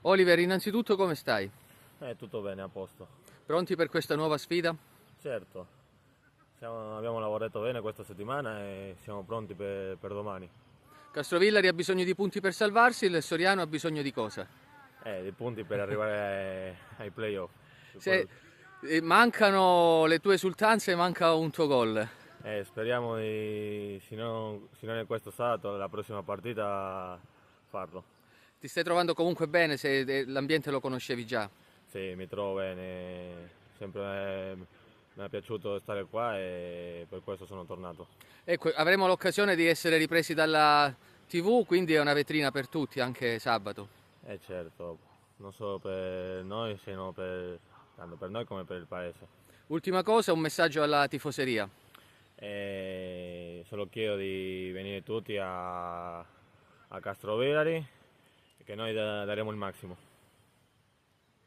Oliver, innanzitutto come stai? Tutto bene, a posto. Pronti per questa nuova sfida? Certo, abbiamo lavorato bene questa settimana e siamo pronti per domani. Castrovillari ha bisogno di punti per salvarsi, il Soriano ha bisogno di cosa? Di punti per arrivare ai playoff. Se mancano le tue esultanze, manca un tuo gol. Speriamo di, se non è questo sabato, la prossima partita farlo. Ti stai trovando comunque bene se l'ambiente lo conoscevi già? Sì, mi trovo bene, sempre mi è piaciuto stare qua e per questo sono tornato. Ecco, avremo l'occasione di essere ripresi dalla TV, quindi è una vetrina per tutti, anche sabato. Certo, non solo per noi, tanto per noi come per il paese. Ultima cosa, un messaggio alla tifoseria. Solo chiedo di venire tutti a Castrovillari e che noi daremo il massimo.